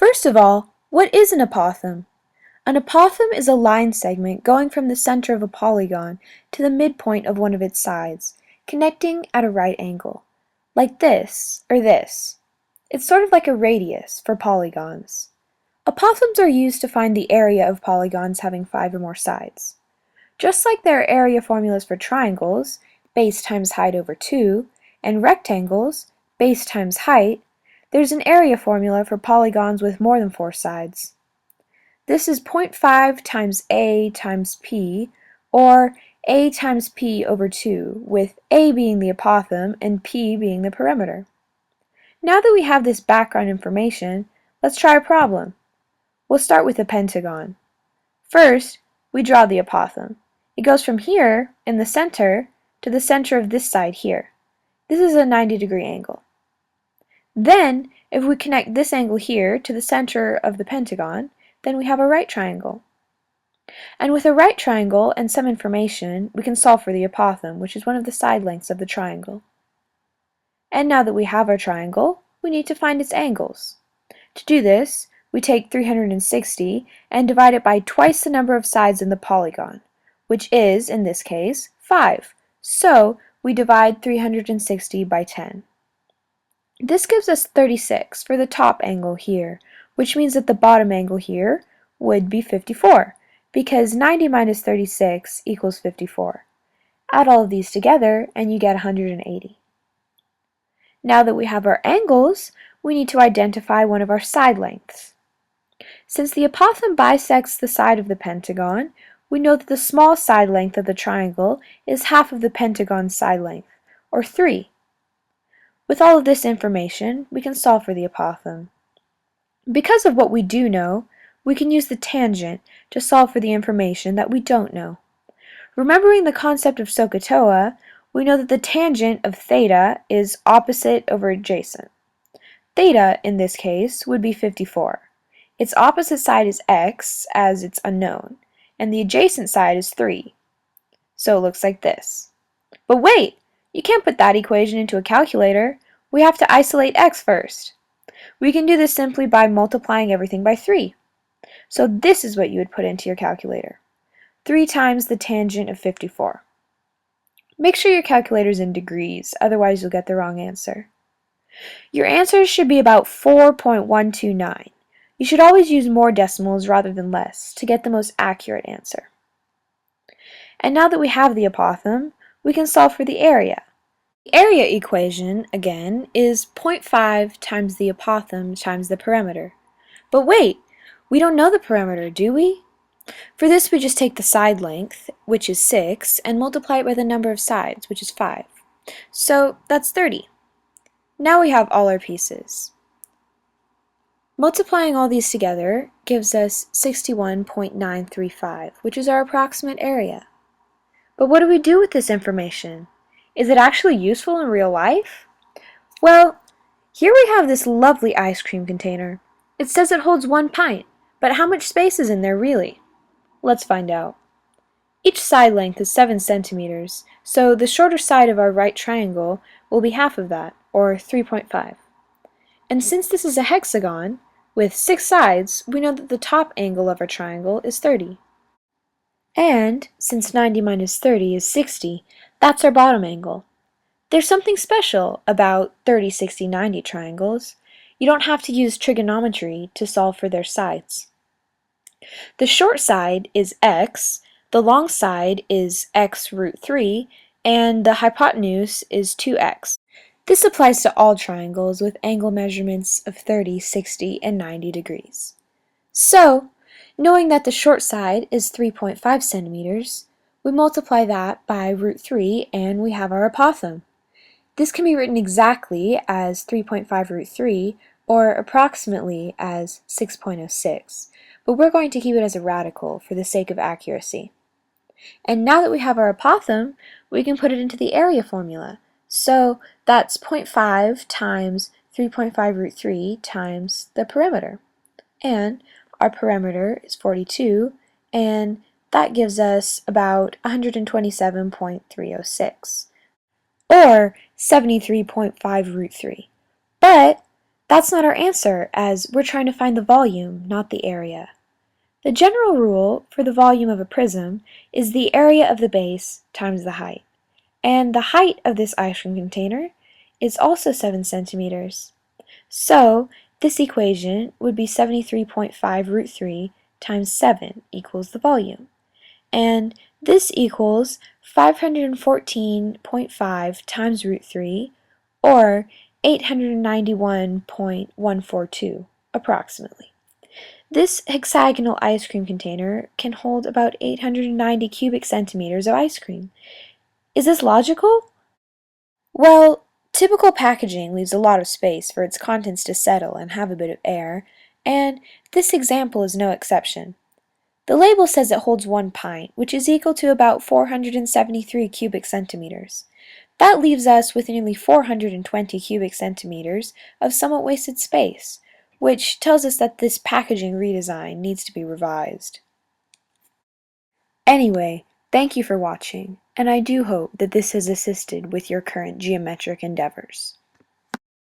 First of all, what is an apothem? An apothem is a line segment going from the center of a polygon to the midpoint of one of its sides, connecting at a right angle, like this or this. It's sort of like a radius for polygons. Apothems are used to find the area of polygons having 5 or more sides. Just like there are area formulas for triangles, base times height over 2, and rectangles, base times height, there's an area formula for polygons with more than 4 sides. This is 0.5 times a times p, or a times p over 2, with a being the apothem and p being the perimeter. Now that we have this background information, let's try a problem. We'll start with a pentagon. First, we draw the apothem. It goes from here, in the center, to the center of this side here. This is a 90-degree angle. Then, if we connect this angle here to the center of the pentagon, then we have a right triangle. And with a right triangle and some information, we can solve for the apothem, which is one of the side lengths of the triangle. And now that we have our triangle, we need to find its angles. To do this, we take 360 and divide it by twice the number of sides in the polygon, which is, in this case, 5. So we divide 360 by 10. This gives us 36 for the top angle here, which means that the bottom angle here would be 54, because 90 minus 36 equals 54. Add all of these together and you get 180. Now that we have our angles, we need to identify one of our side lengths. Since the apothem bisects the side of the pentagon, we know that the small side length of the triangle is half of the pentagon's side length, or 3. With all of this information, we can solve for the apothem. Because of what we do know, we can use the tangent to solve for the information that we don't know. Remembering the concept of SOHCAHTOA, we know that the tangent of theta is opposite over adjacent. Theta, in this case, would be 54. Its opposite side is x, as it's unknown, and the adjacent side is 3. So it looks like this. But wait! You can't put that equation into a calculator. We have to isolate x first. We can do this simply by multiplying everything by 3. So this is what you would put into your calculator. 3 times the tangent of 54. Make sure your calculator's in degrees, otherwise you'll get the wrong answer. Your answer should be about 4.129. You should always use more decimals rather than less to get the most accurate answer. And now that we have the apothem, we can solve for the area. The area equation, again, is 0.5 times the apothem times the perimeter. But wait, we don't know the perimeter, do we? For this, we just take the side length, which is 6, and multiply it by the number of sides, which is 5. So that's 30. Now we have all our pieces. Multiplying all these together gives us 61.935, which is our approximate area. But what do we do with this information? Is it actually useful in real life? Well, here we have this lovely ice cream container. It says it holds 1 pint, but how much space is in there really? Let's find out. Each side length is 7 centimeters, so the shorter side of our right triangle will be half of that, or 3.5. And since this is a hexagon, with 6 sides, we know that the top angle of our triangle is 30. And, since 90 minus 30 is 60, that's our bottom angle. There's something special about 30, 60, 90 triangles. You don't have to use trigonometry to solve for their sides. The short side is x, the long side is x root 3, and the hypotenuse is 2x. This applies to all triangles with angle measurements of 30, 60, and 90 degrees. So, knowing that the short side is 3.5 centimeters, we multiply that by root 3 and we have our apothem. This can be written exactly as 3.5 root 3 or approximately as 6.06, but we're going to keep it as a radical for the sake of accuracy. And now that we have our apothem, we can put it into the area formula. So that's 0.5 times 3.5 root 3 times the perimeter. And our perimeter is 42, and that gives us about 127.306, or 73.5 root 3. But That's not our answer, as we're trying to find the volume, not the area. The general rule for the volume of a prism is the area of the base times the height. And the height of this ice cream container is also 7 centimeters. So this equation would be 73.5 root 3 times 7 equals the volume. And this equals 514.5 times root 3, or 891.142, approximately. This hexagonal ice cream container can hold about 890 cubic centimeters of ice cream. Is this logical? Well, typical packaging leaves a lot of space for its contents to settle and have a bit of air, and this example is no exception. The label says it holds 1 pint, which is equal to about 473 cubic centimeters. That leaves us with nearly 420 cubic centimeters of somewhat wasted space, which tells us that this packaging redesign needs to be revised. Anyway, thank you for watching, and I do hope that this has assisted with your current geometric endeavors.